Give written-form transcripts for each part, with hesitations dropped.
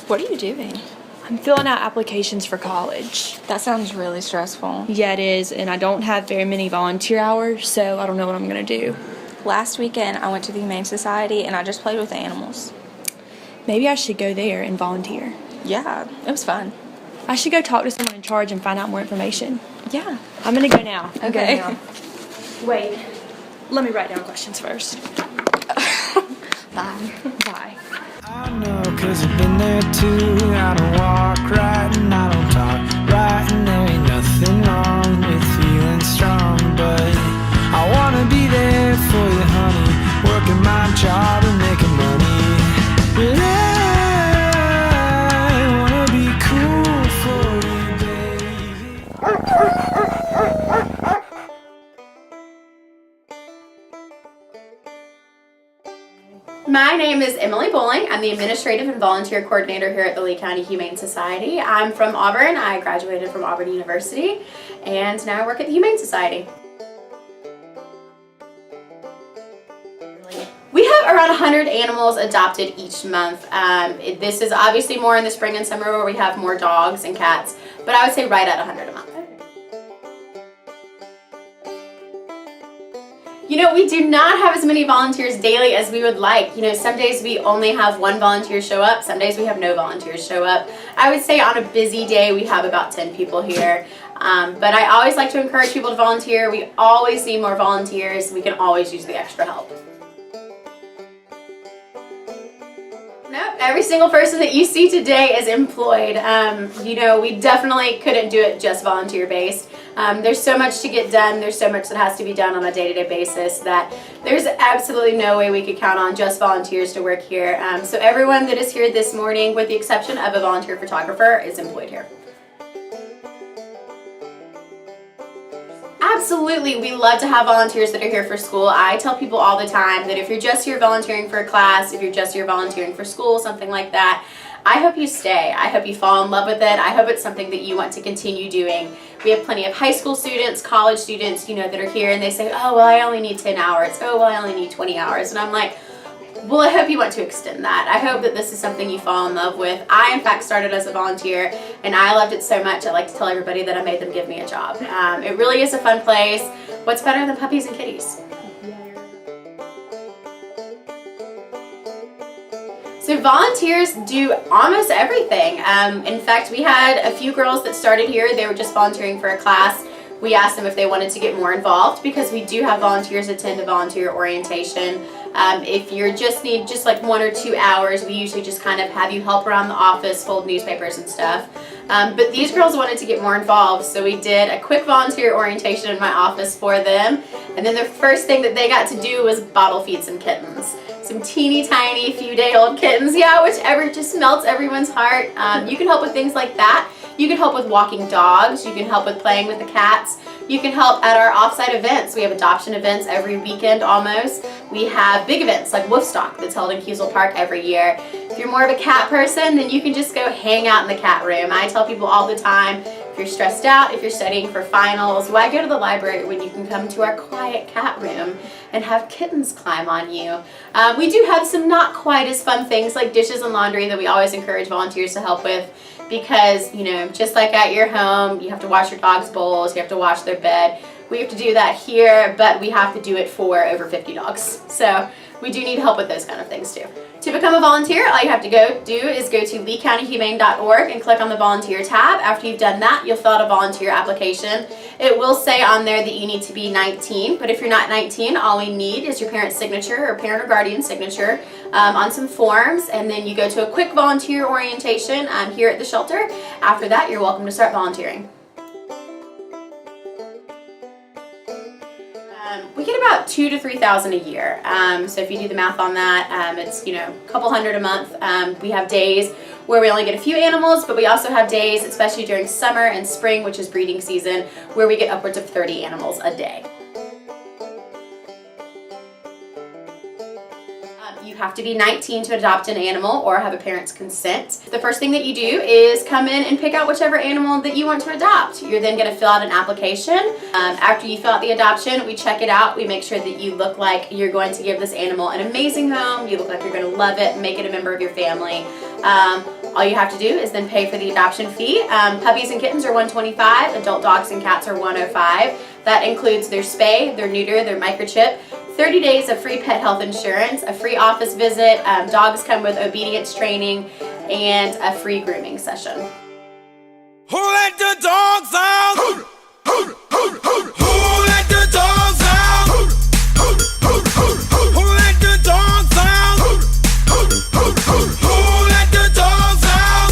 What are you doing? I'm filling out applications for college. That sounds really stressful. Yeah, it is, and I don't have very many volunteer hours, so I don't know what I'm going to do. Last weekend, I went to the Humane Society and I just played with animals. Maybe I should go there and volunteer. Yeah, it was fun. I should go talk to someone in charge and find out more information. Yeah. I'm going to go now. Okay. Wait. Let me write down questions first. Bye. Bye. I know, 'cause I've been there too. I don't walk right and I don't talk right, and there ain't nothing wrong with feeling strong, but I wanna be there for you, honey, working my job and making money. But I wanna be cool for you, baby. My name is Emily Bowling. I'm the Administrative and Volunteer Coordinator here at the Lee County Humane Society. I'm from Auburn. I graduated from Auburn University, and now I work at the Humane Society. We have around 100 animals adopted each month. This is obviously more in the spring and summer where we have more dogs and cats, but I would say right at 100 a month. You know, we do not have as many volunteers daily as we would like. You know, some days we only have one volunteer show up, some days we have no volunteers show up. I would say on a busy day we have about 10 people here. But I always like to encourage people to volunteer. We always need more volunteers. We can always use the extra help. Nope, every single person that you see today is employed. You know, we definitely couldn't do it just volunteer based. There's so much to get done. There's so much that has to be done on a day-to-day basis that there's absolutely no way we could count on just volunteers to work here. So everyone that is here this morning, with the exception of a volunteer photographer, is employed here. Absolutely, we love to have volunteers that are here for school. I tell people all the time that if you're just here volunteering for a class, if you're just here volunteering for school, something like that, I hope you stay. I hope you fall in love with it. I hope it's something that you want to continue doing. We have plenty of high school students, college students, you know, that are here and they say, oh, well, I only need 10 hours. Oh, well, I only need 20 hours. And I'm like, well, I hope you want to extend that. I hope that this is something you fall in love with. I, in fact, started as a volunteer, and I loved it so much, I like to tell everybody that I made them give me a job. It really is a fun place. What's better than puppies and kitties? So volunteers do almost everything. In fact, we had a few girls that started here. They were just volunteering for a class. We asked them if they wanted to get more involved because we do have volunteers attend a volunteer orientation. If you just need like 1 or 2 hours, we usually just kind of have you help around the office, fold newspapers and stuff. But these girls wanted to get more involved, so we did a quick volunteer orientation in my office for them. And then the first thing that they got to do was bottle feed some kittens. Some teeny tiny few-day-old kittens, yeah, whichever just melts everyone's heart. You can help with things like that. You can help with walking dogs. You can help with playing with the cats. You can help at our off-site events. We have adoption events every weekend almost. We have big events like Woofstock that's held in Kiesel Park every year. If you're more of a cat person, then you can just go hang out in the cat room. I tell people all the time, if you're stressed out, if you're studying for finals, why go to the library when you can come to our quiet cat room and have kittens climb on you? We do have some not quite as fun things like dishes and laundry that we always encourage volunteers to help with because, you know, just like at your home, you have to wash your dog's bowls, you have to wash their bed. We have to do that here, but we have to do it for over 50 dogs. So we do need help with those kind of things too. To become a volunteer, all you have to do is go to leecountyhumane.org and click on the volunteer tab. After you've done that, you'll fill out a volunteer application. It will say on there that you need to be 19, but if you're not 19, all we need is your parent's signature or parent or guardian signature on some forms, and then you go to a quick volunteer orientation here at the shelter. After that, you're welcome to start volunteering. We get about 2,000 to 3,000 a year. So if you do the math on that, it's, you know, a couple hundred a month. We have days where we only get a few animals, but we also have days, especially during summer and spring, which is breeding season, where we get upwards of 30 animals a day. You have to be 19 to adopt an animal or have a parent's consent. The first thing that you do is come in and pick out whichever animal that you want to adopt. You're then going to fill out an application. After you fill out the adoption, we check it out. We make sure that you look like you're going to give this animal an amazing home. You look like you're going to love it and make it a member of your family. All you have to do is then pay for the adoption fee. Puppies and kittens are $125, adult dogs and cats are $105. That includes their spay, their neuter, their microchip, 30 days of free pet health insurance, a free office visit, dogs come with obedience training, and a free grooming session. Who let the dogs out? Who let the dogs out? Who let the dogs out? Who let the dogs out?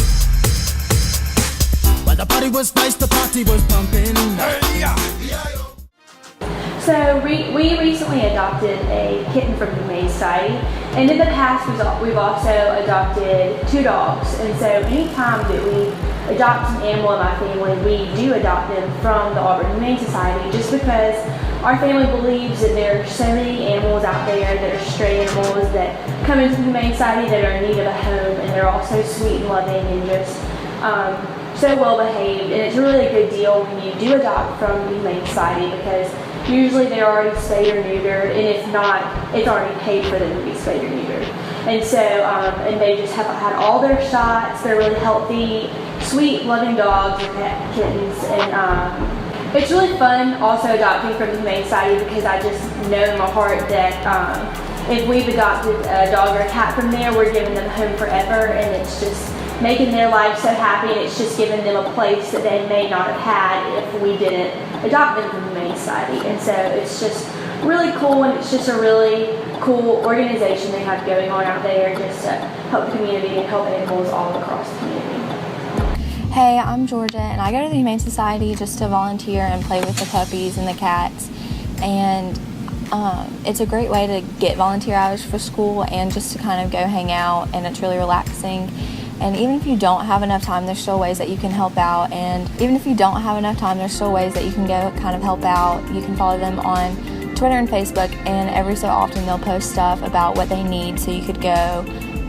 When the party was nice, the party was pumping. So we recently adopted a kitten from the Humane Society, and in the past we've also adopted 2 dogs. And so anytime that we adopt an animal in my family, we do adopt them from the Auburn Humane Society, just because our family believes that there are so many animals out there that are stray animals that come into the Humane Society that are in need of a home, and they're all so sweet and loving and just so well behaved. And it's really a good deal when you do adopt from the Humane Society, because usually they're already spayed or neutered, and if not, it's already paid for them to be spayed or neutered. And so, and they just have had all their shots. They're really healthy, sweet, loving dogs and kittens. And it's really fun also adopting from the Humane Society, because I just know in my heart that if we've adopted a dog or a cat from there, we're giving them a home forever, and it's just making their life so happy, and it's just giving them a place that they may not have had if we didn't adopt them from the Humane Society. And so it's just really cool, and it's just a really cool organization they have going on out there just to help the community and help animals all across the community. Hey, I'm Georgia, and I go to the Humane Society just to volunteer and play with the puppies and the cats. And it's a great way to get volunteer hours for school and just to kind of go hang out, and it's really relaxing. And even if you don't have enough time, there's still ways that you can help out. And even if you don't have enough time, there's still ways that you can go kind of help out. You can follow them on Twitter and Facebook, and every so often they'll post stuff about what they need, so you could go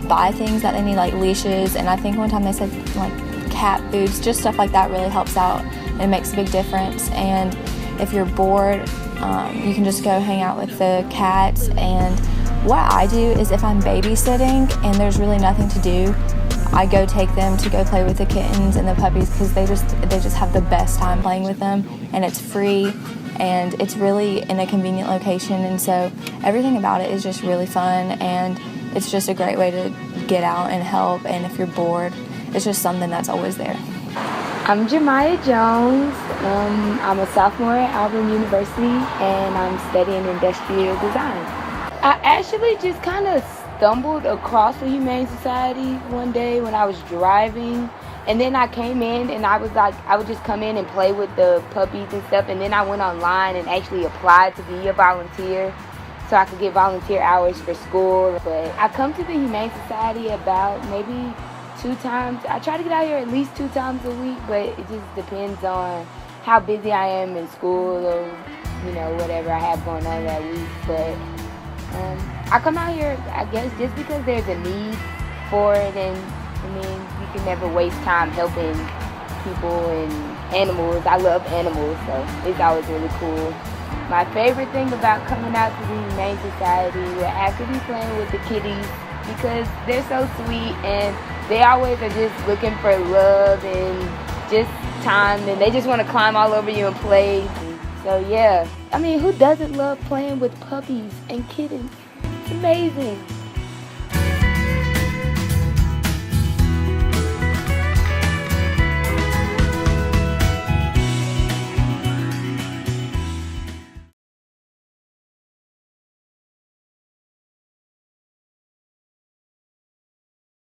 buy things that they need, like leashes. And I think one time they said like cat foods, just stuff like that really helps out and it makes a big difference. And if you're bored, you can just go hang out with the cats. And what I do is, if I'm babysitting and there's really nothing to do, I go take them to go play with the kittens and the puppies, because they just have the best time playing with them, and it's free, and it's really in a convenient location. And so everything about it is just really fun, and it's just a great way to get out and help. And if you're bored, it's just something that's always there. I'm Jemiah Jones. I'm a sophomore at Auburn University, and I'm studying industrial design. I actually just kind of stumbled across the Humane Society one day when I was driving, and then I came in, and I was like, I would just come in and play with the puppies and stuff, and then I went online and actually applied to be a volunteer so I could get volunteer hours for school. But I come to the Humane Society about maybe 2 times. I try to get out here at least 2 times a week, but it just depends on how busy I am in school, or whatever I have going on that week. But I come out here, I guess, just because there's a need for it, and I mean, you can never waste time helping people and animals. I love animals, so it's always really cool. My favorite thing about coming out to the Humane Society would have to be playing with the kitties, because they're so sweet, and they always are just looking for love and just time, and they just want to climb all over you and play. So yeah, I mean, who doesn't love playing with puppies and kittens? It's amazing.